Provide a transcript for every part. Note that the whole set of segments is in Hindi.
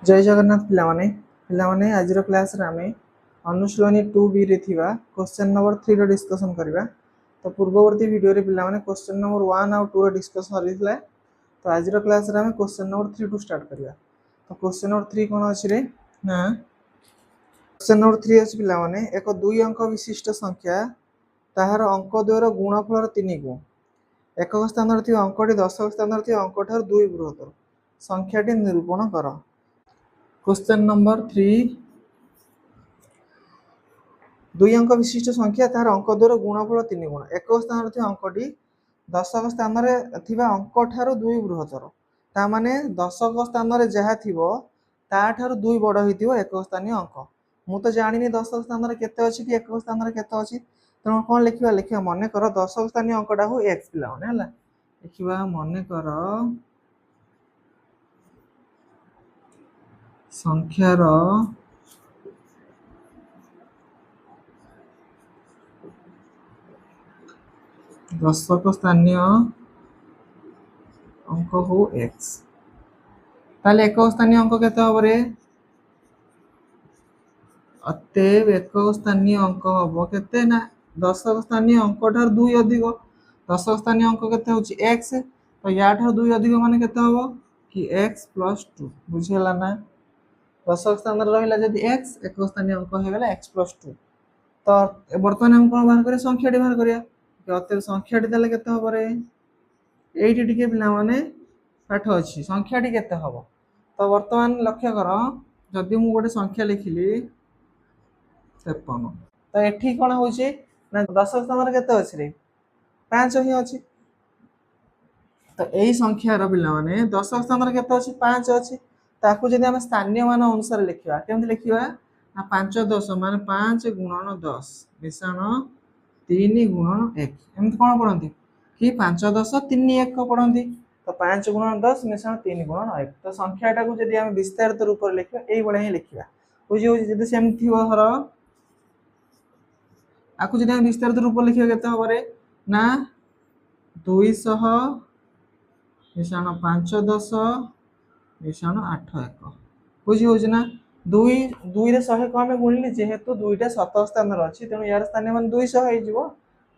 जय जगन्नाथ पिलामाने आज क्लास रे आमे अनुशीलनी 2B रे थिबा क्वेश्चन नंबर 3 रो डिस्कशन करबा। तो पूर्ववर्ती वीडियो रे पिलामाने क्वेश्चन नंबर 1 और 2 रो डिस्कशन हरितला। तो आज क्लास रे आमे क्वेश्चन नंबर 3 टू स्टार्ट करबा। तो क्वेश्चन नंबर 3 कोन अछि रे ना क्वेश्चन नंबर 3 अछि पिलामाने एक 2 अंक विशिष्ट संख्या ताहार अंक द्वयर गुणफल 3 गुण एकक स्थान रे थिबा अंकटी दशक स्थान रे थिबा अंक ठार 2 बृहत्तर संख्याटी निरूपण कर। क्वेश्चन नंबर 3 दुई अंक विशिष्ट संख्या तार अंक द्वयर गुणफल 3 गुण एक स्थान रे अंकटी दशक स्थान रे थिबा अंक ठारो 2 बृहत्तर ता माने दशक स्थान रे जहा थिबो ता ठारो 2 बड़ हिथिबो एक स्थानीय अंक। मु तो जानिनी दशक स्थान रे केते अछि कि एक स्थान रे केते अछि त कोन लिखिबा मने कर दशक स्थानीय अंकटा हो x पिला माने हला लिखिबा मने कर संख्यार दशक स्थानीय अंक हो x ताले एक स्थानीय अंक केते हबो रे अतएव एक स्थानीय अंक हबो केते ना दशक स्थानीय अंक ठार 2 अधिक दशक स्थानीय अंक केते होची x तो या ठार 2 अधिक माने केते हबो कि x + 2 बुझियला ना दशक स्थान रे रहिला जदी x एक स्थानीय अंक हे गेला x + 2 तो वर्तमान हम कोन बाहर करिया संख्याटी बाहर करिया कि अतएव संख्याटी देले केते हबो रे एइटी टिके पिला माने पाठ अछि संख्याटी केते हबो तो वर्तमान लक्ष्य कर जदी मु गोटे संख्या लिखिली 53 तो एठी कोन होची ना दशक स्थान रे केते अछि रे 5 ही अछि तो एई संख्या रो पिला माने दशक स्थान रे केते अछि 5 अछि ताकू जदी हम स्थानीय मान अनुसार लिखिबा केमति लिखिबा ना 5 10 माने 5 गुणन 10 मिश्रण 3 गुणन 1 एमति कोन पढंती कि 5 10 3 1 को पढंती तो 5 गुणन 10 मिश्रण 3 गुणन 1 तो संख्याटा को जदी हम विस्तारित रूप रे लिखिबा एई बळे ही लिखिबा बुझी हो जदी सेमति हो हर आकु जदी हम विस्तारित रूप लिखिबा केते हबो रे ना 200 मिश्रण 5 10 मिश्रण 8 1 बुझी हो ना 2 2 रे 100 को हम गुणिले जेहेतु 2 टा शत स्थान रे अछि तेनु यार स्थानीय मान 200 हे जिवो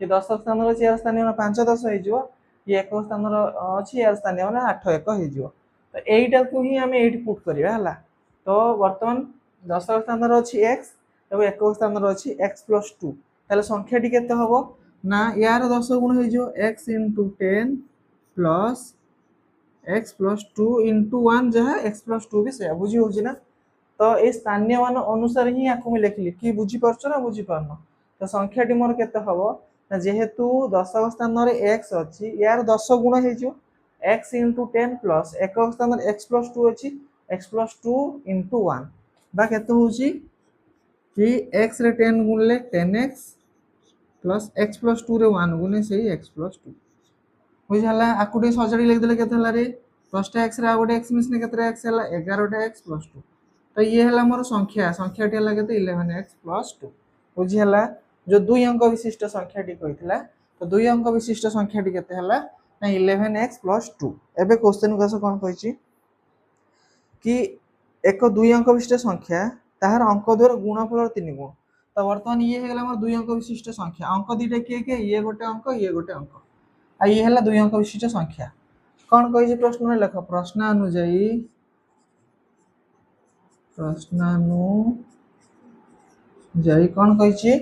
कि 10 स्थान रे अछि यार स्थानीय मान 5 10 हे जिवो कि 1 स्थान रे अछि यार स्थानीय मान 8 1 हे जिवो तो एइटा को ही हम एइट पुट करिया हला तो वर्तमान 10 स्थान रे अछि x एवं 1 स्थान रे अछि x + 2 ताले संख्याटी केते हबो ना यार 10 गुण हे जो x * 10 प्लस x + 2 * 1 जहा x + 2 भी से बुझी होची ना तो ए स्थानीय मान अनुसार ही आकु में लिखली कि बुझी परछ ना बुझी परनो तो संख्याटी मोर केते हबो ना जेहेतु 10 स्थान रे x अछि यार 10 गुण हे जो x * 10 प्लस 1 स्थान रे x + 2 अछि x + 2 * 1 बा केते होची कि x रे 10 गुणले 10x प्लस x + 2 रे 1 गुणे सेही x + 2 बुझ हला आकुटी सजडी लिख देले केते हला रे 10 टा x रे आ गोटे x मिसने केते x हला 11 टा x + 2 तो ये हला मोर संख्याटी हला केते 11x + 2 बुझ हला जो दुई अंक विशिष्ट संख्याटी कहितला तो दुई अंक विशिष्ट संख्याटी केते हला ना 11x + 2 एबे क्वेश्चन को कोन कहिची कि एक दुई अंक विशिष्ट संख्या ताहार अंक द्वारा गुणफल 3 गुण तो वर्तमान ये हेला मोर दुई अंक विशिष्ट संख्या अंक दीटा के ये गोटे अंक आ ये हेला दुई अंक विशिष्ट संख्या कोन कहिची प्रश्न में लेख प्रश्न अनुଯାयी कोन कहिची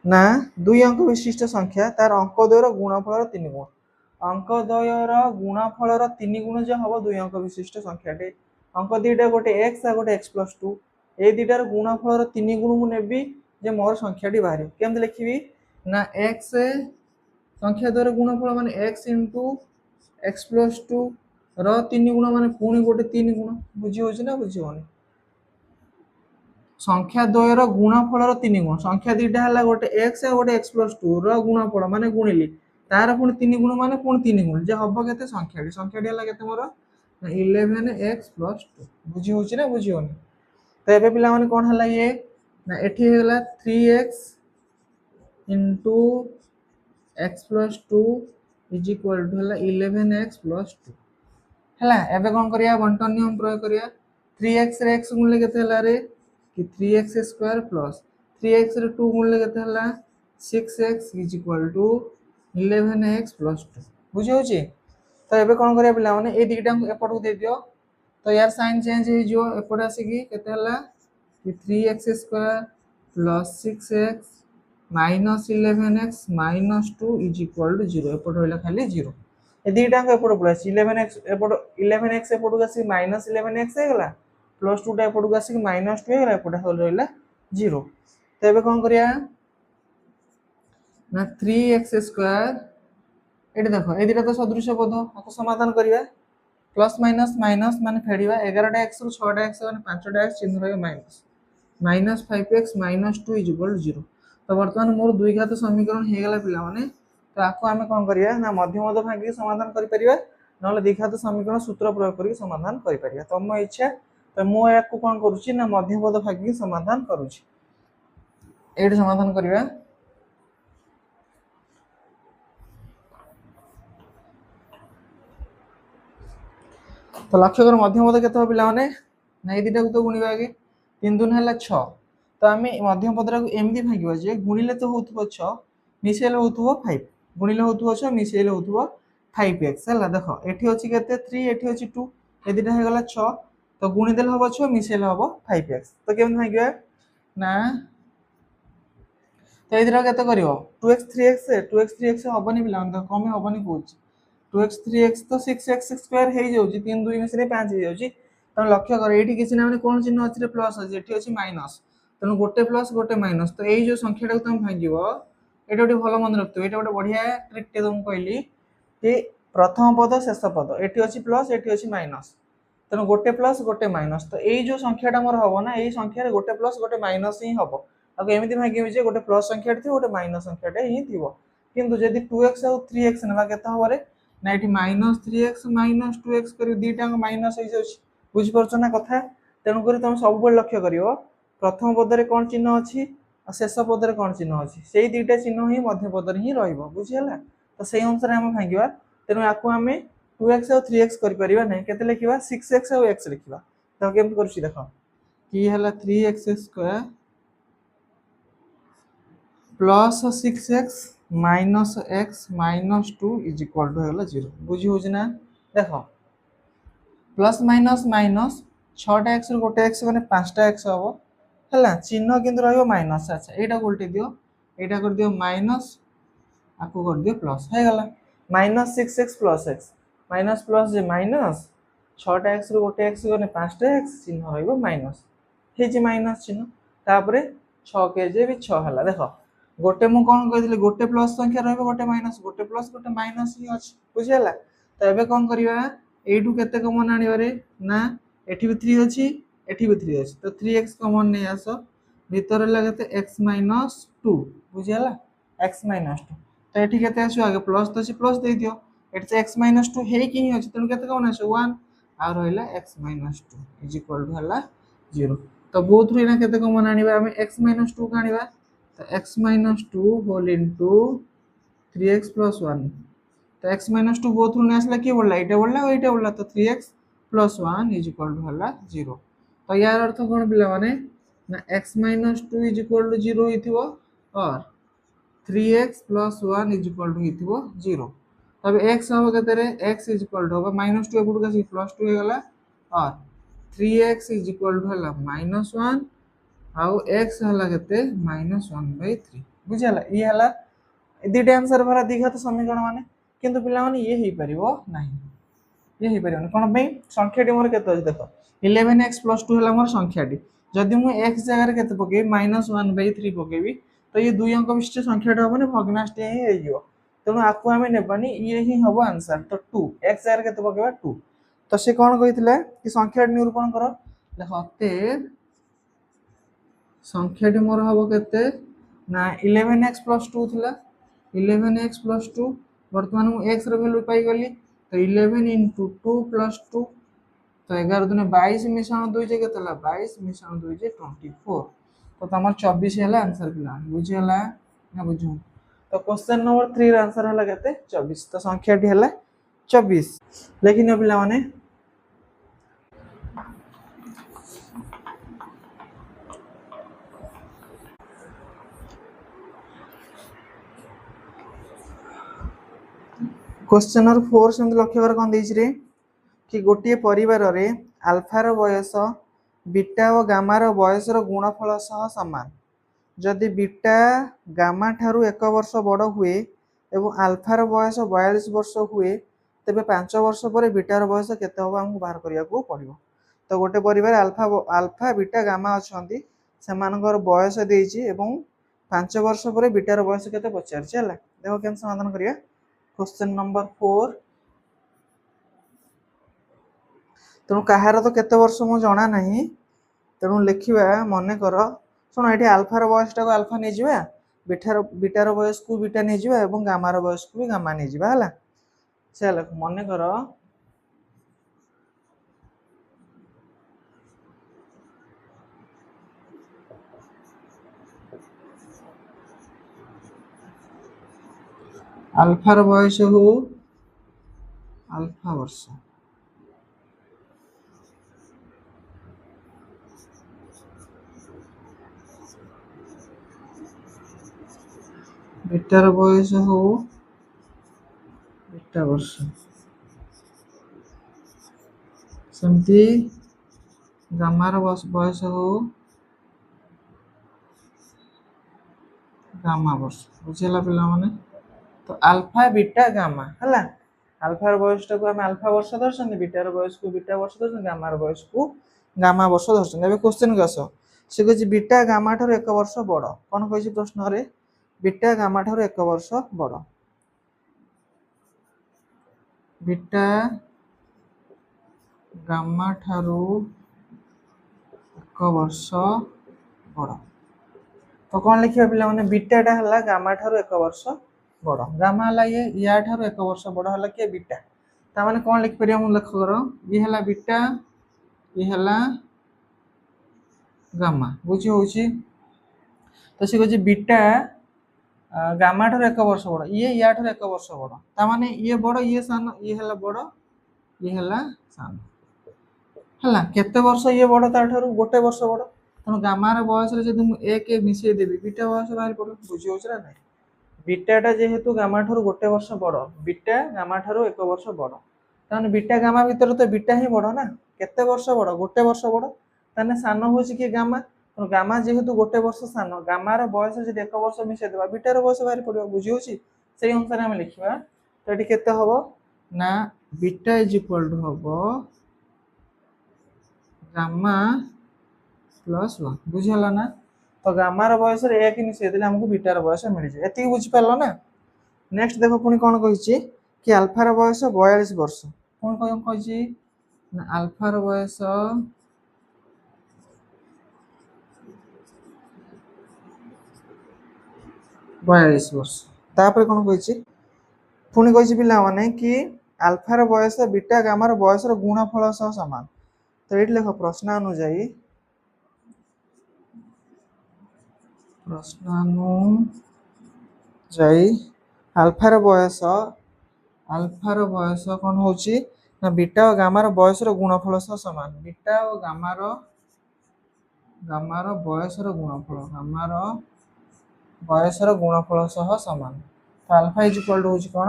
ना दुई अंक विशिष्ट संख्या तार अंक द्वयर गुणफल 3 गुण अंक द्वयर गुणफल 3 गुण जे हबो दुई अंक विशिष्ट संख्याटे अंक दीटा गोटे x आ गोटे x + 2 ए दीटार गुणफल 3 गुण मु नेबी जे मोर संख्याटी बाहरी केमते लिखिबी ना x संख्या द्वारा गुणफल माने x * x + 2 र 3 गुण माने पुनी गोटे 3 गुण बुझी होची ना बुझी होनी संख्या द्वयर गुणफल 3 गुण संख्या दीटा हला गोटे x आ गोटे x + 2 र गुणफल माने गुणिली तार पुनी 3 गुण माने पुनी 3 गुण जे हबो केते संख्याटी हला केते मोर 11x + 2 बुझी होची ना बुझी होनी तो एबे पिला माने कोन हला ये ना एठी हेला 3x * x + 2 = 11x + 2 हला एबे कोन करिया बंटन नियम प्रयोग करिया 3x रे x गुणले केते हला रे कि 3x स्क्वायर प्लस 3x रे 2 गुणले केते हला 6x is equal to 11x plus 2 बुझी होची। तो एबे कोन करिया पिला माने ए दिटा एपट को दे दियो तो यार साइन चेंज हो जो एपट आसी केते हला कि 3x square plus 6x minus 11x minus 2 is equal to 0 एपट होइला खाली 0 ए दिटा एपट पड़ा 11x एपट 11x एपट को आसी माइनस 11x हे गला प्लस 2 टा एपट को आसी माइनस 2 हे गला एपट होल रहला 0 तो एबे कोन करिया ना 3x स्क्वायर एटी देखो ए दिटा तो सदृश पद आको समाधान करिया प्लस माइनस माइनस माने फेडिबा 11 टा x रु 6 टा x माने 5 टा x चिन्ह रहे minus minus 5x minus 2 is equal to 0 तो वर्तमान मोर दुई घात समीकरण हे गला पिला माने तो आको आमे कोन करिया ना मध्यमद भागी समाधान करि परिबा नले द्विघात समीकरण सूत्र प्रयोग करि समाधान करि परिबा तो मो इच्छा तो मो याको कोन करूची ना मध्यमद भागी समाधान करूची एडी समाधान करिबा तो लक्ष्य कर मध्यमपद केते पिला माने ना ए दिटा को तो गुणिबा आगे 3 2 हला 6 तो आमे मध्यम पदरा को एमदी भागिबा जे गुणिले तो होतबो 6 मिसेले होतबो 5 गुणिले होतबो 6 मिसेले होतबो 5x हला देखो एठी होची केते 3 एठी होची 2 ए दिटा हे गला 6 तो गुणी देले होबो 6 मिसेले होबो 5x तो केम भागिबा ना तो ए दिटा केते करिवो 2x 3x होबनी पिला तो कमे होबनी कोच 2x 3x तो 6x स्क्वायर हे जाउची 3 2 मिसरे 5 हे जाउची तो लक्ष्य कर एठी किछि ना माने कोन चिन्ह अछि रे प्लस अछि एठी अछि माइनस तनु गोटे प्लस गोटे माइनस तो एई जो संख्याटा को तुम भागिबो एटा गोटे भलो मन रखतो एटा गोटे बढ़िया ट्रिक टे तुम कहली कि प्रथम पद शेष पद एठी अछि प्लस एठी अछि माइनस तनु गोटे प्लस गोटे माइनस तो एई जो संख्याटा मोर हबो ना एई संख्या रे गोटे प्लस गोटे माइनस ही हबो आ एमिति भागिबे जे गोटे प्लस संख्या थि गोटे माइनस संख्याटा ही थिबो किंतु जदी 2x और 3x नबा केता हबो रे ना एठी -3x -2x करी दीटा माइनस हो जाउछ बुझ परछ ना कथा तेनु करी तुम सब बेल लक्ष्य करियो प्रथम पद रे कोन चिन्ह अछि आ शेष पद रे कोन चिन्ह अछि सेही दीटा चिन्ह ही मध्य पद रे ही रहइबो बुझियला तो सेही अनुसार हम भागिबा तेनु आकु हमें 2x और 3x करि परिबा नै केते लिखिबा 6x और x लिखिबा तो केम करछि देखो की हला 3x² plus 6x minus x minus 2 is equal to हला 0 बुझी होछ ना देखो प्लस माइनस माइनस 6 टा x रो गोटे x माने 5 टा x हबो हला चिन्ह किंतु रहइबो माइनस अच्छा एटा उल्टी दियो एटा कर दियो माइनस आको कर दियो प्लस हे गला minus 6x plus x minus plus जे माइनस 6 टा x रो गोटे x माने 5 टा x चिन्ह रहइबो माइनस हे जे माइनस चिन्ह तापरे 6 के जे भी 6 हला देखो गोटे मु कोन कहितले गोटे प्लस संख्या रहइबो गोटे प्लस गोटे माइनस ही अछि बुझियला तो एबे कोन करिवा एठू केते कमन आनिबा रे ना एठी भी 3 अछि एठी भी 3 अछि तो 3x कमन नै आसो भीतर लागते x - 2 बुझियला x - 2 तो एठी केते आसो आगे प्लस तो अछि प्लस दे दियो एठी तो x - 2 हे कि अछि तनु केते कमन आसो 1 आ रहइला x - 2 इज इक्वल टू हला 0 तो बोथ रे ना केते कमन आनिबा हम x - 2 का आनिबा तो x - 2 होल इनटू 3x + 1 तो x - 2 बोथ रे आसला की बोलला एटा बोलला तो 3x + 1 इज इक्वल टू हला 0 तो यार अर्थ कोन पिला माने ना x - 2 इज इक्वल टू 0 हिथिबो और 3x + 1 इज इक्वल टू हिथिबो 0 तब x हो केते रे x इज इक्वल टू होबा -2 एपुड का +2 हे गला और 3x इज इक्वल टू हला -1 आउ x हला केते -1/3 बुझला ई हला दिटे आंसर भरा दिघात समीकरण माने किंतु पिला माने ये ही परिबो नाही ये ही परिबो कोन पे संख्याटी मोर केते अछि देखो 11x + 2 हला मोर संख्याटी जदि मु x जगह रे केते पके -1/3 पकेबी तो ये दुई अंक विशिष्ट संख्याटा होबने भग्नांश ही हे जिवो तेनु आकु हमें नेबानी ये ही हबो आंसर तो 2 x जगह रे केते पकेबा 2 तो से कोन कहितले कि संख्याटी निरूपण करो देखो ते संख्याटी मोर हबो केते ना 11x + 2 थिला 11x + 2 वर्तमान मु x रो वैल्यू पाई गली तो 11 * 2 + 2 तो 11 दुने 22 मिश्रण 2 जे केतला 22 मिश्रण 2 जे 24 तो तमर 24 हला आंसर पिला बुझी हला ना बुझू तो क्वेश्चन नंबर 3 रा आंसर हला केते 24 तो संख्याटी हला 24 लेकिन पिला माने क्वेश्चन नंबर 4 से लक्ष्य कर कौन देछि रे कि गोटे परिवार रे अल्फार बयस बीटा और गामार बयसर गुणफल सह समान जदि बीटा गामा ठारू 1 वर्ष बड़ हुए एवं अल्फार बयस 42 वर्ष हुए तेबे 5 वर्ष पर बीटार बयस केते होबा हमहु बाहर करिया को पड़िबो। तो गोटे परिवार अल्फा बीटा गामा अछंती सेमानकर बयस देछि एवं 5 वर्ष पर बीटार बयस केते पचारछि हला देखो केन समाधान करिया। क्वेश्चन नंबर 4 तेणु कहार तो केते वर्ष मु जाना नहीं तेणु लिखिबा मने कर सुन एठी अल्फार बयसटा को अल्फा नै जिबा बीटार बयस को बीटा नै जिबा एवं गामार बयस को भी गामा नै जिबा हला से लख मने कर अल्फार बयस हो अल्फा वर्ष बीटार बयस हो बीटा वर्ष सेमती गामार बयस हो गामा वर्ष बुझेला पिला माने। तो अल्फा बीटा गामा हला अल्फार बयसटा को हम अल्फा वर्ष दर्शन बीटार बयस को बीटा वर्ष दर्शन गामार बयस को गामा वर्ष दर्शन। एबे क्वेश्चन के आसो से कहछि बीटा गामा ठारो 1 वर्ष बड़ कोन कहछि प्रश्न रे बीटा गामा ठारो 1 वर्ष बड़ बीटा गामा ठारो 1 वर्ष बड़ तो कौन लिखिबा पिला माने बीटाटा हला गामा ठारो 1 वर्ष बड़ गामा हला ये या ठारो 1 वर्ष बड़ हला के बीटा ता माने कौन लिख परिया मु लख करो ये हला बीटा ये हला गामा बुझी होची। तो से कहछि बीटा गामा ठारो 1 वर्ष बड़ ये या ठारो 1 वर्ष बड़ ता माने ये बड़ ये सान ये हला बड़ ये हला सान हला केते वर्ष ये बड़ ता ठारो गोटे वर्ष बड़ तनो गामार बयस रे जदि मु 1 मिसे देबी बीटा बयस बाहर पड़ो बुझी होछ ना नै बीटाटा जेहेतु गामा ठारो गोटे वर्ष बड़ बीटा गामा ठारो 1 वर्ष बड़ ताने बीटा गामा भीतर तो बीटा ही बड़ ना केते वर्ष बड़ गोटे वर्ष बड़ ताने सान होछि कि गामा तो गामा जेहेतु गोटे वर्ष सान गामार बयस जदि 1 वर्ष मिसे देबा बीटार बयस बाहर पड़ो बुझी होछि सेही अनुसार हम लिखिबा। तो एटी केते हबो ना बीटा इज इक्वल टू हबो गामा प्लस 1 बुझिहला ना। तो गामार बयस रे 1 मिसे देले हमको बीटार बयस मिल जाय एति बुझि पालो ना। नेक्स्ट देखो पुनी कोन कहिछि कि अल्फार बयस 42 वर्ष कोन कहिछि ना अल्फार बयस 42 वर्ष तापर कोन कहिछि पुनी कहिछि पिला माने कि अल्फार बयस बीटा गामार बयस रो गुणफल सह समान। तो एठी लेखो प्रश्न अनुଯାयी अल्फार बयस कौन होची ना बीटा और गामार बयस रो गुणफल सह समान बीटा और गामार बयस रो गुणफल सह समान। तो अल्फा इज इक्वल टू होची कोन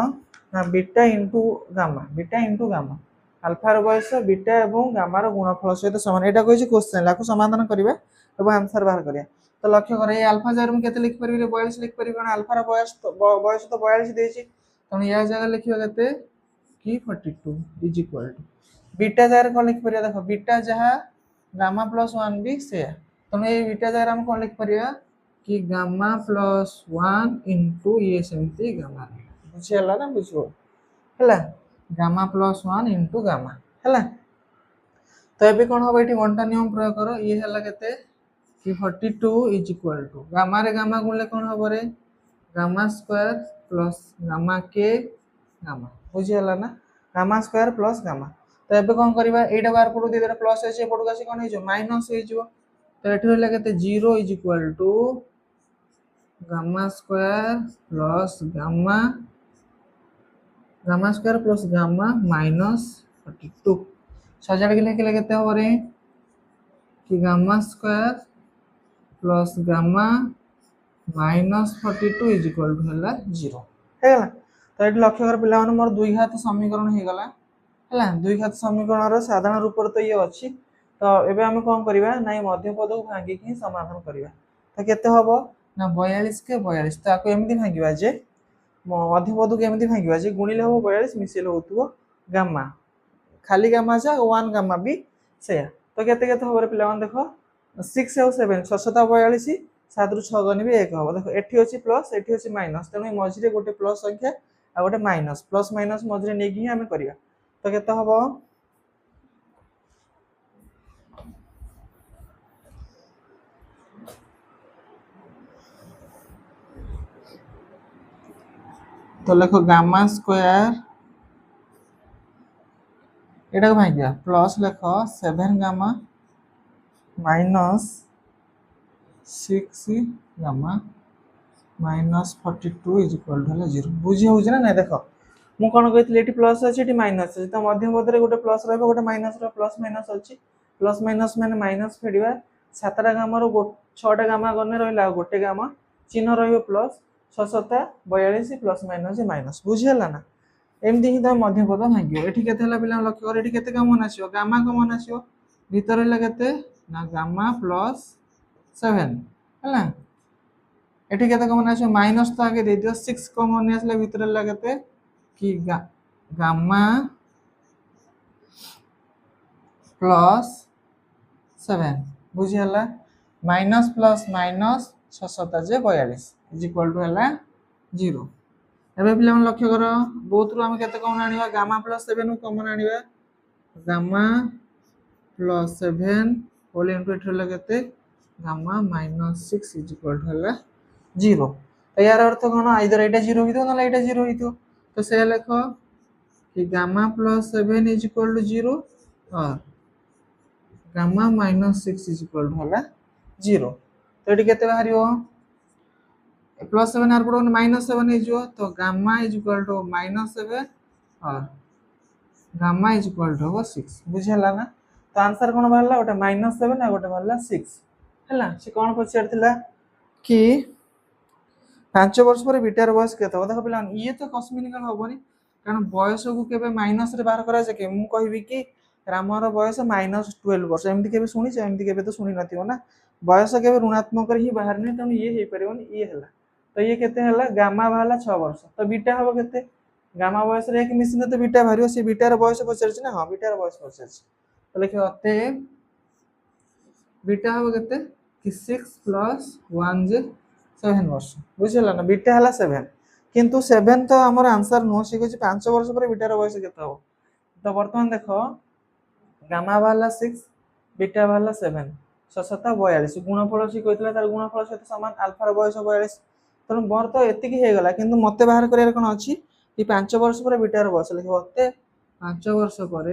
ना बीटा इनटू गामा अल्फार बयस बीटा एवं गामार गुणफल सहित समान एटा कहिछि क्वेश्चन लाको समाधान करिवे एवं आंसर बाहर करिया। तो लक्ष्य करे ये अल्फा जगह में केते लिख परबी रे 42 लिख परबी कारण अल्फा रो बयस तो 42 देछि तण या जगह लिखिबा केते कि 42 इज इक्वल टू बीटा जगह कोन लिख परिया देखो बीटा जहा गामा प्लस 1 भी से तण ये बीटा जगह हम कोन लिख परिया कि गामा प्लस 1 इनटू ये सेमती गामा बुझियला ना बुझो हला गामा प्लस 1 इनटू गामा हला। तो एबे कोन हो बेटी घंटा नियम प्रयोग करो ये हला केते कि 42 इज इक्वल टू गामा रे गामा गुणले कोन हो रे गामा स्क्वायर प्लस गामा के गामा बुझियला ना गामा स्क्वायर प्लस गामा। तो एबे कोन करबा एटा बार पडो देरा प्लस अछि पडो कासी कोन हे जो माइनस हे जो। तो एठी होले केते 0 is equal to gamma square plus gamma square plus gamma minus 42 सजाड़ के लेके केते हो रे कि gamma square plus gamma minus 42 is equal to हला 0 हेला। तो ये लक्ष्य कर पिला मोर दुई घात समीकरण हो गला है दुई घात समीकरण साधारण रूप तो ये अच्छी तो एबे आम कौन करवा ना मध्यपद को भांगिक ही समाधान करवा तो केते हम ना 42 के 42 तो आपको एमती भांगा जे मध्यपद को एमती भांगा जे गुणिले हम 42 मिसेल हो गामा खाली गामा जा 1 गामा भी से तो केते केते हम पिला देख 6 और 7 6 42 7 रु 6 गनी भी 1 हम देख एठी अछि प्लस एठी अछि माइनस तेणु मझिरे गोटे प्लस संख्या आ गोटे माइनस प्लस माइनस मझिरे नेकी ही आमे करिया तो केते हम तो लिखो गामा स्क्वायर एटा भांगिया प्लस लिखो 7 gamma minus 6 gamma minus 42 is equal to 0 बुझी हो ना नहीं देख मु कौन कही ये प्लस अच्छी ये माइनस अच्छी तो मध्यपद में गोटे प्लस रहा गोटे माइनस प्लस माइनस अच्छी प्लस माइनस मैंने माइनस फेड़ा 7टा गामार 6टा गामा गने रहा गोटे गामा चिन्ह रहा प्लस 6 42 प्लस माइनस माइनस बुझीगला ना एमती ही तुम मध्यपद भांग ये के पिला लक्ष्य कर ये के कमन आसो गामा कमन आसो भीतर के ना गामा प्लस 7 है एठी केते कमन आसो माइनस तो आगे दे दियो 6 कमन आसले भीतर लगते कि गामा प्लस 7 बुझीगला माइनस प्लस माइनस 6 जे 42 इज इक्वल टू है 0 एबे पिला मन लक्ष्य कर बहुत रु हम केते कमन आनिबा गामा प्लस 7 को कमन आनिबा गामा प्लस 7 होल इनटू एठी लगते gamma minus 6 is equal to है 0 तो यार अर्थ कौन आइदर एटा 0 होइतो ना एटा 0 होइतो तो से लिखो कि gamma plus 7 is equal to 0 और gamma minus 6 is equal to है 0 तो ये केते बाहरियो प्लस 7 आर पड़ो माइनस 7 हो तो gamma is equal to minus 7 और गामा इज इक्वल टू 6 बुझेला ना तो आंसर कौन बाहरला गोटे माइनस 7 आ गोटे बाहरला 6 हैला से कौन पचारथिला कि 5 वर्ष पर बीटार बयस केते हो देखो पिला ये तो कस्मिनिकल होबनी कारण बयस को केबे माइनस रे बाहर करा जाके मु कहबी कि रामर बयस माइनस 12 वर्ष एमती केबे सुनी छ एमती केबे तो सुनी नथियो ना बयस केबे ऋणात्मक ही बाहर नहीं तनु ये हे परिबनी ये हला तो ये केते हला गामा वाला 6 वर्ष तो बीटा हबो केते गामा बयस रे एक मिसिन तो बीटा भारियो से बीटार बयस पचर छ ना हां बीटार बयस पचर छ तो लिखो अते बीटा हबो केते कि 6 प्लस 1 जे 7 वर्ष बुझला ना बीटा हला 7 किंतु 7 तो हमर आंसर नो से कहै 5 वर्ष पर बीटार बयस केते हो तो वर्तमान देखो गामा वाला 6 बीटा वाला 7 6 42 गुणफल से कहतला तार गुणफल से समान अल्फा बयस 42 तो मोर तो एतिकी हे गला किंतु मते बाहर करिया कोन अछि कि 5 वर्ष पर बीटार बयस लिखो अते 5 वर्ष पर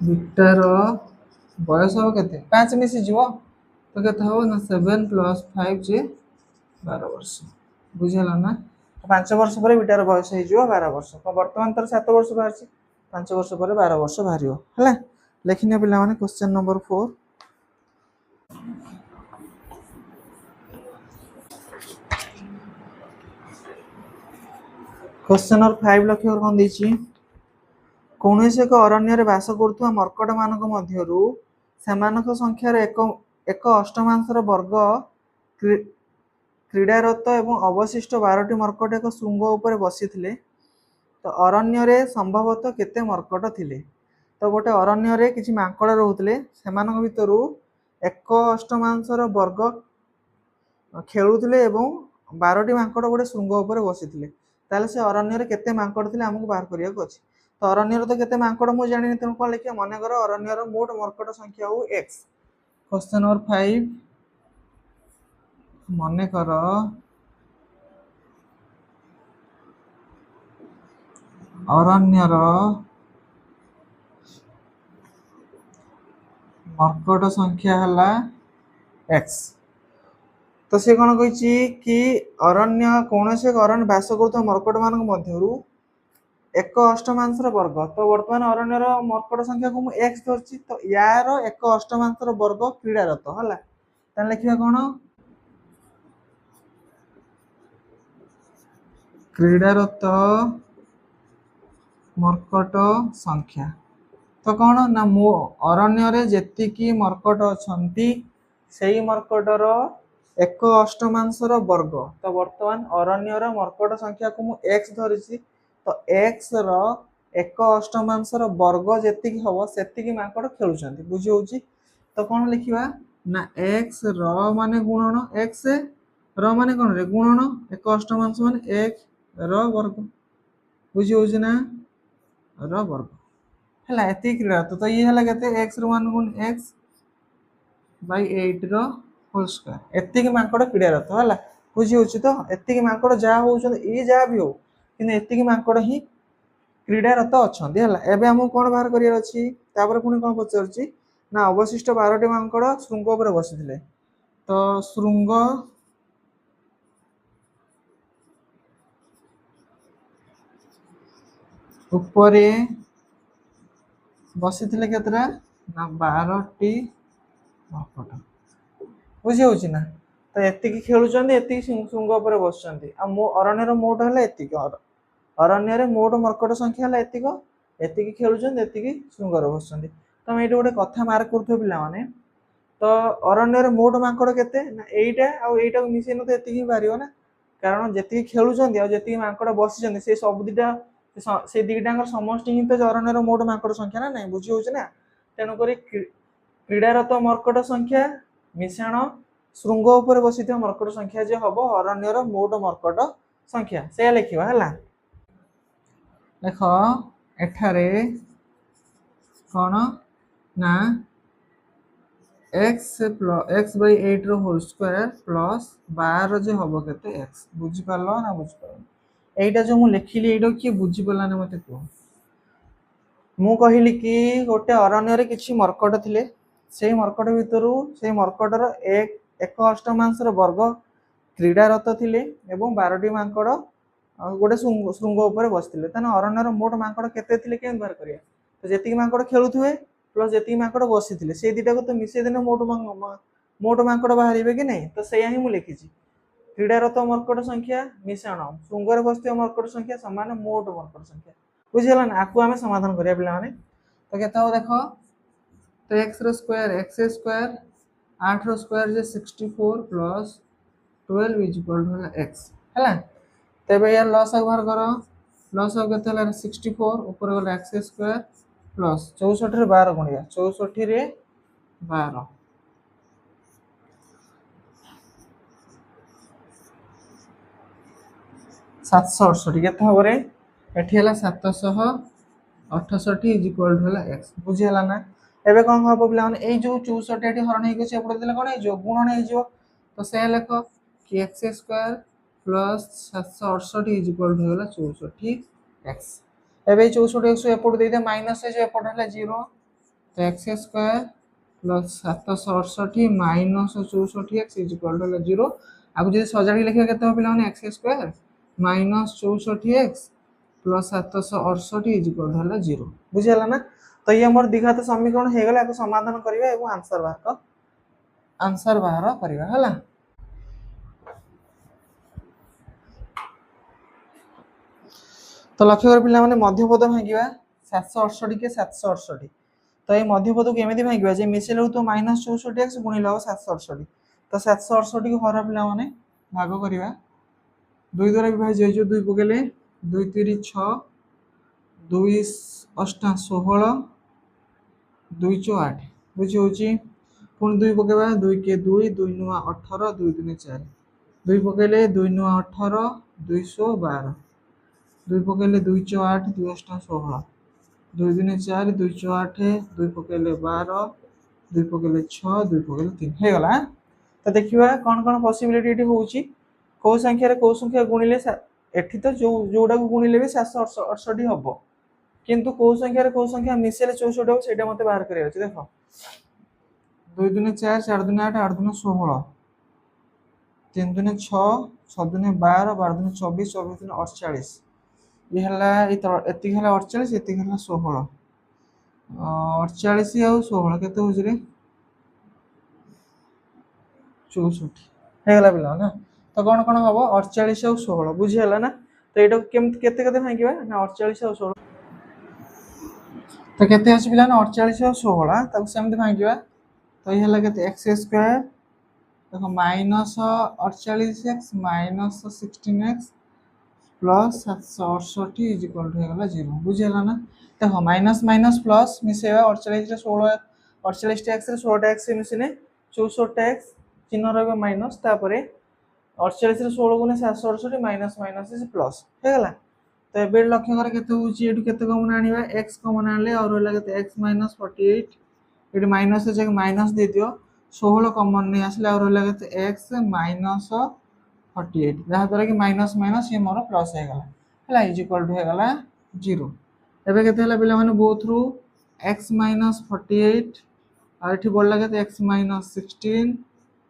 बीटार बयस हो केते 5 मिसी जीवो तो केते हो ना 7 प्लस 5 जे 12 वर्ष बुझला ना 5 वर्ष पर बीटार बयस हे जीवो 12 वर्ष तो वर्तमान तर 7 वर्ष बाहर 5 वर्ष पर 12 वर्ष बाहरियो हला लेखिने पिला माने क्वेश्चन नंबर 4 क्वेश्चन नंबर 5 लक्ष्य कोन दैछि कौनसी एक अरण्य रे बास करथुवा मर्कट मानक मध्यरु सेमानक संख्यार एक अष्टमांशर वर्ग क्रीडारत एवं अवशिष्ट 12टी मर्कट एक श्रृंग उपर बसिथिले तो अरण्य रे संभवतः केते मर्कट थिले तो गोटे अरण्य रे किछि मांकड़ रहउतले सेमानक भितरु एक अष्टमांशर वर्ग खेलुथिले एवं 12टी मांकड़ गोटे श्रृंग उपर बसिथिले ताले से अरण्य रे केते मांकड़ थिले हमकु बाहर करिया को अछि तो अरण्य तो केते मांकड़ मु जानि तेनु कोन लिखिया मने कर अरण्य रो मोट मर्कट संख्या हो x क्वेश्चन नंबर 5 मने कर अरण्य रो मर्कट संख्या हला x तो से कोन कहिछि कि अरण्य कोनसे अरण्य बास करतो मर्कट मानक मध्यरु एक अष्टमांशर वर्ग तो वर्तमान अरण्यर मर्कट संख्या को मु x धरछि तो यार एक अष्टमांशर वर्ग क्रीडारत हला ताले लिखिबा कोन क्रीडारत मर्कट संख्या तो कौन ना मो अरण्य रे जेतिकी मर्कट अछंती सेही मर्कटर एक अष्टमांशर वर्ग तो वर्तमान अरण्यर मर्कट संख्या को मु x धरिछि तो x रो एक अष्टमांशर वर्ग जेतिकी हबो सेतिकी माकड़ खेलुचंती बुझी होउची तो कौन लिखिबा ना x रो माने गुणन x रो माने कोन रे गुणन एक अष्टमांश माने 1 रो वर्ग बुझी होउची ना रो वर्ग हला एति क्रिया तो ये हला केते x रो मान गुण x बाय 8 रो होल स्क्वायर एति के माकड़ क्रिया रहत हला बुझी होउची तो एति के माकड़ जा होउछन ई जा भी हो किने एति के माकड़ ही क्रीडारत अछंती हला एबे हम कोन बाहर करियर अछि तापर पुनी कोन पचरछि ना अवशिष्ट 12 टी माकड़ शृंग ऊपर बसिथिले तो शृंग ऊपरे बसिथिले केतरा ना 12 टी माकड़ बुझी होउची ना तो एति की खेलुचंदी एति शृंग ऊपर बसचंदी आ मो अरण्य रो मोट हला एति की अरण्य रे मोट मर्कट संख्या हला एति को एति की खेलुचंदी एति की शृंग रो बसचंदी तो एटा गोटे कथा मार्क करथो पिला माने तो अरण्य रे मोट माकड़ केते ना एइटा आ एइटा को मिसे न तो एति की बारियो ना कारण जेति खेलुचंदी आ जेति माकड़ बसिचंदी से सब दिटा से दिटांगर समष्टि ही तो अरण्य रो मोट माकड़ संख्या ना नहीं बुझी होउची ना तेनो करी क्रीडारत मर्कट संख्या मिश्रण शृंग ऊपर बसिथिबा मर्कट संख्या जे हबो अरण्य रो मोट मर्कट संख्या से लिखिबा हला देखो एठारे कोन ना x by 8 रो होल स्क्वायर प्लस 12 जे हबो केते x बुझी पालो ना बुझी पालो एइटा जो मु लिखिली एइडो की बुझी पाला ना मते को मु कहिली कि गोटे अरण्य रे किछि मर्कट थिले सेही मर्कट भितरु सेही मर्कटर एक अष्टमांश रो वर्ग क्रीडारत थिले एवं 12 टी माकड़ गोटे शृंग ऊपर बसथिले तने अरण्य रो मोट माकड़ केते थिले केन बार करिया तो जेति माकड़ खेलुथुवे प्लस जेति माकड़ बसिथिले से दिटा को तो मिसे देने मोट माकड़ बाहरिबे कि नहीं तो सेया ही मु लिखिछि क्रीडारत मर्कट संख्या मिश्रण शृंग रे बसथिबा मर्कट संख्या समान मोट मर्कट संख्या बुझिला ना आकु हमें समाधान करिया पिला माने तो केता हो देखो तो x रो स्क्वायर 8 रो स्क्वायर जे 64 प्लस 12 इज इक्वल टू x हैला तबे यार लॉस बाहर करो लॉस केते हला 64 ऊपर गला x स्क्वायर प्लस 64 रे 12 गुणिया 64 रे 12 768 केते हबरे एठी हला 768 इज इक्वल टू हला x बुझी हला ना एबे कोन हबो पिला माने ए जो 64 एठी हरण हे गछि एपड देला कोन हे जो गुणन हे जो तो से लेखो कि x square plus 768 is equal to हला 64 x एबे 64 x एपड दे दे माइनस हे जो एपड हला 0 तो x square plus 768 minus 64 x is equal to हला 0 आगु जे सजाडी लिखिया केते हो पिला माने x square minus 64 x plus 768 is equal to हला 0 बुझी हला ना तो ये हमर द्विघात समीकरण हे गला को समाधान करिवे एवं आंसर बाहर करिवे हला तो लक्ष्य कर पिला माने मध्यपद भांगिबा 768 के 768 तो ये मध्यपद को केमिति भांगिबा जे मिसेल हो तो माइनस 64x गुणिले हो 768 तो 768 को हरा पिला माने भाग करिबा 2 द्वारा विभाज्य जो 2 पकेले 2 3 6 2 8 16 2 4 8 बुझी होची पुन 2 पकेबा 2 के 2 2 9 18 2 3 4 2 पकेले 2 9 18 212 2 पकेले 2 4 8 2 8 16 2 3 4 2 4 8 2 पकेले 12 2 पकेले 6 2 पकेले 3 हे गला तो देखिबा कोन कोन पॉसिबिलिटी एठी होची को संख्या गुणिले एठी तो जोडा को गुणिले भी 768 हबो किंतु को संख्या मिसेले 64 हो सेटा मते बाहर करिया अछि देखो 2 दुने 4 4 दुने 8 8 दुने 16 3 दुने 6 6 दुने 12 12 दुने 24 24 दुने 48 ये हला एति हला 48 एति हला 16 48 आ 16 केते होज रे 64 ହେଇଗଲା ପିଲା ନା। ତ କ'ଣ କ'ଣ ହବ 48 ଆଉ 16 ବୁଝିହେଲା ନା। ତ ଏଇଟାକୁ କେମିତି କେତେ କେତେ ଭାଙ୍ଗିବା ନା 48 ଆଉ 16 ତ କେତେ ଅଛି ପିଲା ନା 48 ଆଉ 16 ତାକୁ ସେମିତି ଭାଙ୍ଗିବା। ତ ଇଏ ହେଲା କେତେ x ସ୍କ୍ୱାର ଦେଖ minus 48x minus 16x plus 768 is equal two ହେଇଗଲା 0 ବୁଝିହେଲା ନା। ଦେଖ ମାଇନସ୍ ମାଇନସ୍ ପ୍ଲସ୍ ମିଶେଇବା 48 ରେ 16 48ଟା x ରେ 16ଟା x ମିଶିଲେ 64ଟା x ଚିହ୍ନ ରହିବ ମାଇନସ୍ ତାପରେ 48 ରେ 16 ଗୁଣେ 768 ମାଇନସ୍ ମାଇନସ୍ ପ୍ଲସ୍ ହେଇଗଲା। ତ ଏବେ ଲକ୍ଷ୍ୟ କର କେତେ ହେଉଛି ଏଠୁ କେତେ କମନ୍ ଆଣିବା x କମନ୍ ଆଣିଲେ ଆଉ ରହିଲା କେତେ x ମାଇନସ୍ 48 ଏଠି ମାଇନସ୍ ଯାକ ମାଇନସ୍ ଦେଇଦିଅ 16 କମନ୍ ନେଇ ଆସିଲେ ଆଉ ରହିଲା କେତେ x ମାଇନସ୍ 48 ଯାହାଦ୍ୱାରା କି ମାଇନସ୍ ମାଇନସ୍ ଇଏ ମୋର ପ୍ଲସ୍ ହେଇଗଲା ହେଲା ଇଜ ଇକ୍ୱାଲ୍ ଟୁ ହେଇଗଲା 0। ଏବେ କେତେ ହେଲା ପିଲାମାନେ ବୋଥରୁ x ମାଇନସ୍ 48 ଆଉ ଏଠି ବଢ଼ିଲା କେତେ x minus 16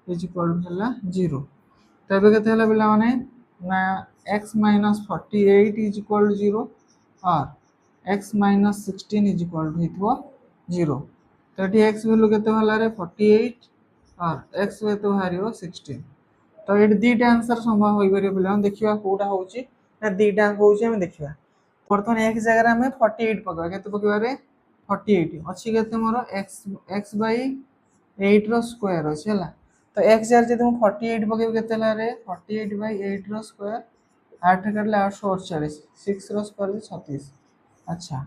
is equal to ହେଲା 0। ତ ଏବେ କେତେ ହେଲା ପିଲାମାନେ ନା x minus 48 is equal to 0 और x minus 16 is equal to ହେଇଥିବ 0। ତ ଏଠି x ଭ୍ୟାଲୁ କେତେ ବାହାରିଲା ରେ 48 और x କେତେ ବାହାରିବ 16। ତ ଏଠି ଦୁଇଟା ଆନ୍ସର ସମ୍ଭବ ହୋଇପାରିବ ପିଲାମାନେ ଦେଖିବା କୋଉଟା ହେଉଛି ନା ଦୁଇଟା ହେଉଛି ଆମେ ଦେଖିବା। ବର୍ତ୍ତମାନ x ଜାଗାରେ ଆମେ 48 ପକାଇବା କେତେ ପକାଇବା ରେ 48 ଅଛି କେତେ ମୋର x ବାଇ 8 ର ସ୍କୋୟାର ଅଛି ହେଲା। ତ x ଜାଗାରେ ଯଦି ମୁଁ 48 ପକେଇବି କେତେ ହେଲା ରେ 48 ବାଇ 8 ର ସ୍କୋୟାର 8 କାଟିଲେ 848 6 ର ସ୍କୋୟାର 36 अच्छा।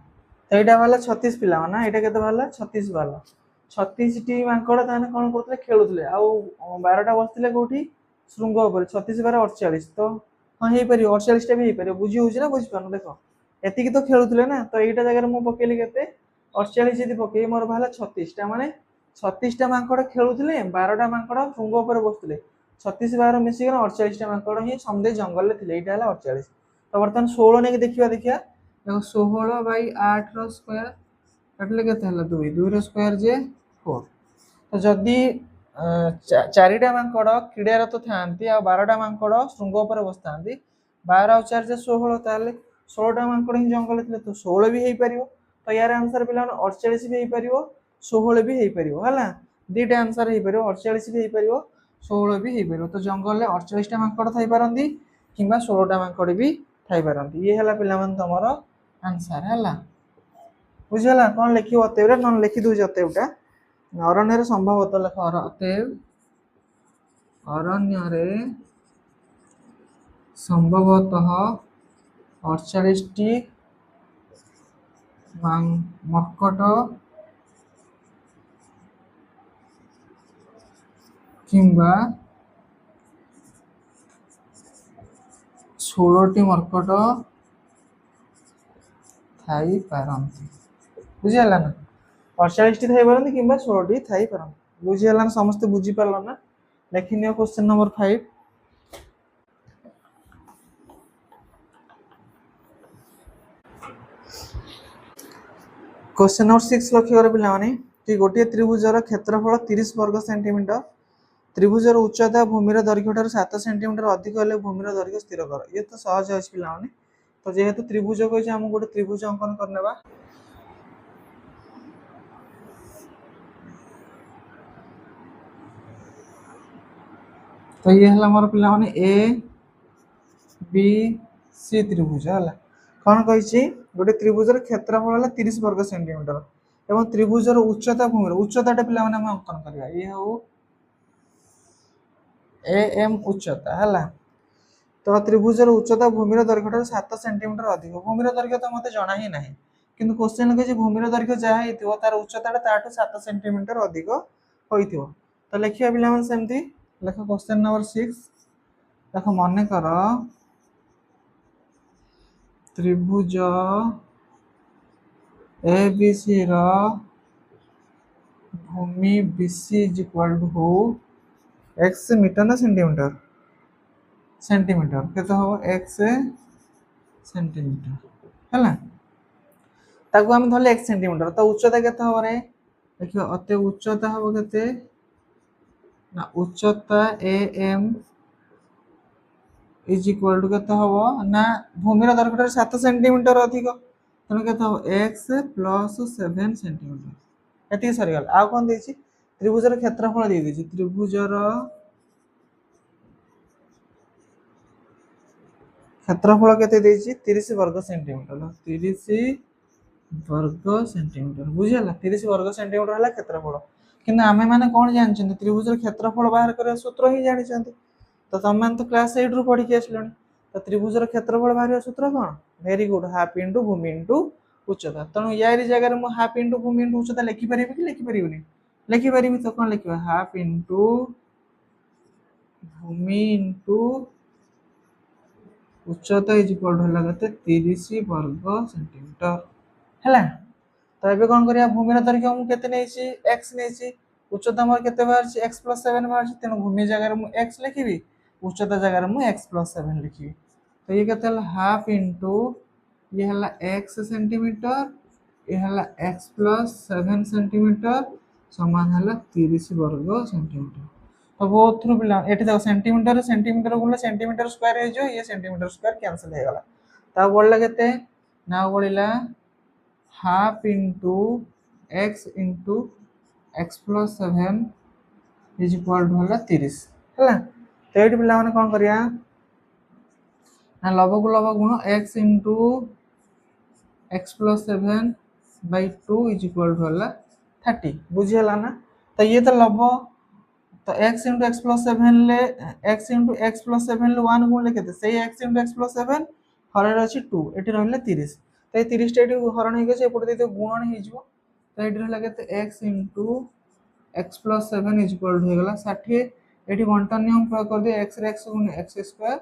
तो यहाँ वाला 36 पिला ना यहाँ के 36 वाला 36 टी मांकड़ ताने कौन करते खेलुले आउ 12टा बसते कौटी श्रृंग उपर 36 12 48 तो हाँ हो पार 48टा भी हो पार बुझी हो बुझी पार देख एति तो खेलुले ना। तो यहाँ जगह मुझे पकेली के 48 जी पकई मोर बाहर 36टा माने 36टा मांकड़ खेलुले 12टा मांकड़ श्रृंग उपर बसुले 36 12 मिसिक 48टा मांकड़ ही समझे जंगल थे यहाँ 48। तो बर्तमान 16 नहीं देखा देखिए देखो 16 बाई 8 रो स्क्वायर काटले केते हला 2 2 रो स्क्वायर जे 4। तो जदी चारिटा मांकड़ क्रीड़ार तो थांती आ 12टा मांकड़ श्रृंग उपर बसतांती 12 और 4 जे 16 ताले 16टा मांकड़ ही जंगल थे तो 16 भी हो पार। तो यार आंसर पिला 48 भी हो पार 16 भी हो पार है दुईटा आंसर हो पार 48 भी हो पार 16 भी हो पार। तो जंगल में 48टा मांकड़ थी पारती कि 16टा मांकड़ भी थी पारती ये है पिला तुमर आंसर है बुझीगला। कौन लिख अतएव न लिखि दूसरी अतएवटा अरण्य संभवतः लेख अतएव अरण्य संभवतः 48टी मर्कट किंबा 16टी मर्कट थाई पारंती बुझीगला ना 48टी थाई पारंती कि 16टी थाई पारंती बुझीगला ना समस्त बुझी पारल ना। लिखि neo question number 5 question number 6 लक्ष्य कर पिला माने कि गोटे त्रिभुजर क्षेत्रफल 30 वर्ग सेंटीमीटर त्रिभुजर उच्चता भूमिर दैर्घ्य ठार 7 सेंटीमीटर अधिक हेले भूमिर दैर्घ्य स्थिर कर ये तो सहज अछि पिला माने। तो जेहेतु त्रिभुज कहि हम गोटे त्रिभुज अंकन करनेबा तो ये हला मोर पिला माने ए बी सी त्रिभुज हला कौन कहि गोटे त्रिभुजर क्षेत्रफल है 30 वर्ग सेंटीमीटर एवं त्रिभुजर उच्चता भूमि उच्चता पिला माने हम अंकन करबा ये हो ए एम उच्चता है। तो त्रिभुजर उच्चता भूमिर दैर्घ्य 7 सेंटीमीटर अधिक भूमिर दैर्घ्य तो मत जना ही ना कि क्वेश्चन कही भूमिर दैर्घ्य जहाँ हो तार उच्चता 7 सेंटीमीटर अधिक हो। तो लिखा पिला सेमती लेख क्वेश्चन नंबर 6 देख मन कर त्रिभुज ए बी सी भूमि BC is equal to x metre ना सेंटीमीटर सेंटीमीटर केते हो एक्स सेंटीमीटर है ताको हम धरले एक्स सेंटीमीटर। तो उच्चता केते हो रे देखियो अते उच्चता हो केते ना उच्चता A M is equal to केते हो ना भूमिर दैर्घ्य 7 सेंटीमीटर अधिक तेणु केते हो एक्स प्लस 7 सेंटीमीटर एति सरी गल आ कोन देछि त्रिभुजर क्षेत्रफल दे देछि त्रिभुजर क्षेत्रफल केते देछि 30 वर्ग सेंटीमीटर 30 वर्ग सेंटीमीटर बुझिला 30 वर्ग सेंटीमीटर हला क्षेत्रफल किंतु आमे माने कोन जानछन त्रिभुजर क्षेत्रफल बाहर करे सूत्र ही जानिछन तो तुम मान तो क्लास 8 रु पढ़ी के आसलनी तो त्रिभुजर क्षेत्रफल बाहर सूत्र कोन वेरी गुड हाफ इनटू भूमि इनटू उच्चता तणु यारी जगह रे मु हाफ इनटू भूमि इनटू उच्चता लिखि परिबि कि लिखि परिबनि लिखि परिबि तो कोन लिखिबा हाफ इनटू भूमि इनटू उच्चता इज इक्वल टू हला कते 30 वर्ग सेंटीमीटर हला तो एबे कोन करिया भूमि र दैर्घ्य मु केते नेछि x नेछि उच्चता मोर केते बाहर छी x + 7 बाहर छी तेनु भूमि जगह रे मु x लिखिबी उच्चता जगह रे मु x + 7 लिखिबी तो ये केते हला हाफ इनटू ये हला x सेंटीमीटर ये हला x + 7 सेंटीमीटर समान हला 30 वर्ग सेंटीमीटर तो बोथ थ्रू पिला एठी देखो सेंटीमीटर सेंटीमीटर गुला सेंटीमीटर स्क्वायर हे जो ये सेंटीमीटर स्क्वायर कैंसिल हे गला ता बोलला केते ना बोलिला half into x into x + 7 is equal to हला 30 हला तो एठी पिला माने कोन करिया ना लव को लव गुण x into x + 7 by 2 is equal to हला 30 बुझी हला ना तो ये तो लव तो x into x plus 7 ले x into x plus 7 ले 1 गुण ले केते सेही x into x plus 7 हरण अछि 2 एठी रहले 30 तो ए 30 टा एठी हरण हे गछ एपटे देते गुणन हे जिवो तो एठी रहला केते x into x plus 7 is equal to हे गला 60 एठी बंटन नियम प्रयोग कर दे x रे x गुण x square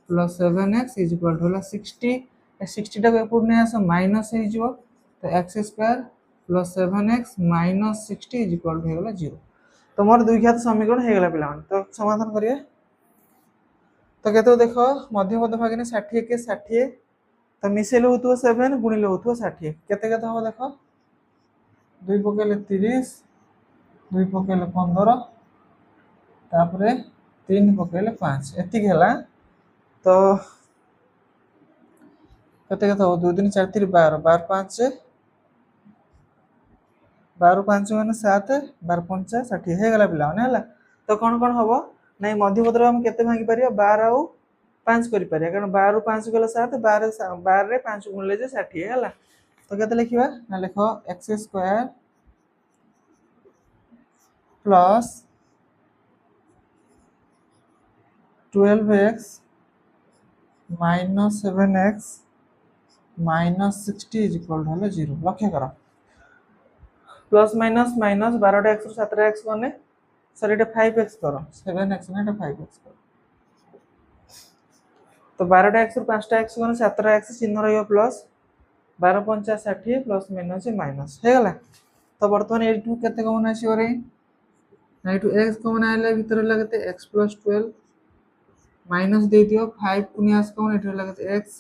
plus 7x is equal to हला 60 ए 60 टा को एपटे ने आस माइनस हे जिवो तो x square plus 7x minus 60 is equal to हे गला 0 तो मोर द्विघात समीकरण हे गला पिला तो समाधान करिए तो केतो देखो मध्यपद भागिने 60 के 60 तो मिसेले होतो 7 गुणिले होतो 60 केते केते हो देखो 2 पकेले 30 2 पकेले 15 तापरे 3 पकेले 5 एतिक हला तो केते केते हो 2 3 4 3 12 12 5 12 5 माने 7 12 5 60 हे गला पिला ने हला तो कोन हबो नै मध्यपद हम केते भांगी परिया 12 और 5 करि परिया कारण 12 ରୁ 5 गला 7 12 रे 5 गुणले जे 60 हला तो केते लिखिबा ना लिखो x square plus 12x minus 7x minus 60 is equal to 0 लक्ष्य करो प्लस माइनस माइनस 12 x ରୁ 7 x गने सर एटा 5x करो 7x ना एटा 5x करो तो 12 x ରୁ 5 x गने 7 x चिन्ह रहियो प्लस 12 5 60 प्लस माइनस माइनस हे गला तो वर्तमान एटू केते कमन आसीओ रे ना एटू x कमन आइले भीतर लगते x + 12 माइनस दे दियो 5 पुनियास कमन एटू लगते x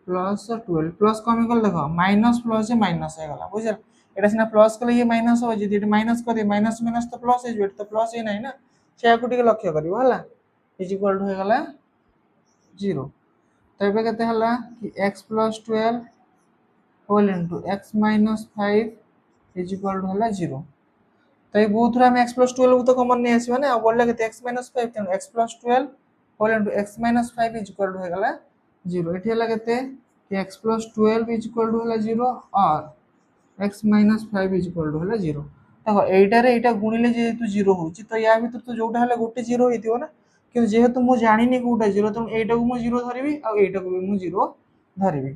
प्लस 12 प्लस कमी कर देखो माइनस प्लस जे माइनस हे गला बुझल एटा सिना प्लस कले ये माइनस हो जे माइनस कर दे माइनस माइनस तो प्लस हे तो प्लस हे नै ना से को टिके लक्ष्य करिवो हला इज इक्वल टू हे गला 0 तो एबे केते हला कि x + 12 whole into x - 5 is equal to हला 0 तो ये बहुत थोड़ा हम x + 12 को तो कॉमन नहीं आसी माने अब बोलले केते x - 5 तेनु x + 12 whole into x - 5 is equal to हे गला 0 एठी हला केते कि x + 12 इज इक्वल टू हला 0 और x - 5 इज इक्वल टू हला 0 देखो एटा रे एटा गुणिले जेहेतु 0 होची तो या भीतर तो जोटा हला गोटे 0 हेतियो ना कि जेहेतु मु जानि नि कोटा 0 तो एटा को मु 0 धरिबी आ एटा को भी मु 0 धरिबी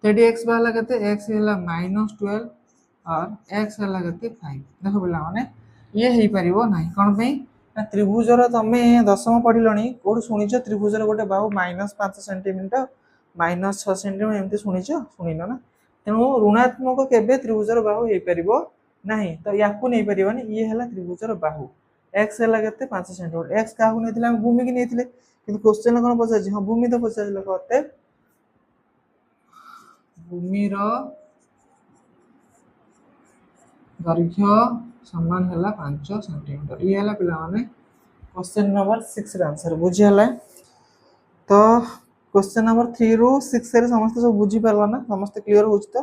तो एटी x वाला केते x हला -12 और x हला केते 5 देखो बिला माने ये हेई परिबो नाही कोन पे ना त्रिभुजर तमे दशम पढिलणी कोड सुनिछ त्रिभुजर गोटे बाहु -5 सेंटीमीटर -6 सेंटीमीटर एमती सुनिछ सुनिनो ना तेनु ऋणात्मक केबे त्रिभुजर बाहु हेई परिबो नाही तो याकू नै परिबनी ये हला त्रिभुजर बाहु x हला केते 5 सेंटीमीटर x काहू नेथिले हम भूमि की नेथिले किंतु क्वेश्चन कोन पछा हां भूमि तो पछा लखते भूमि रो दैर्घ्य समान हला 5 सेंटीमीटर ये हला पिला माने क्वेश्चन नंबर 6 रे आंसर बुझी हला तो क्वेश्चन नंबर 3 ରୁ 6 रे समस्त सब बुझी परला ना समस्त क्लियर होछ तो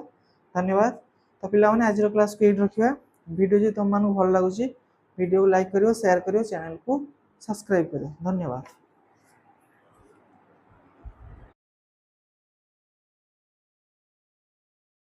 धन्यवाद तो पिला माने आज रो क्लास को एड रखिया वीडियो जे तुम मानु भल लागुची वीडियो को लाइक करियो शेयर करियो चैनल को सब्सक्राइब करियो धन्यवाद।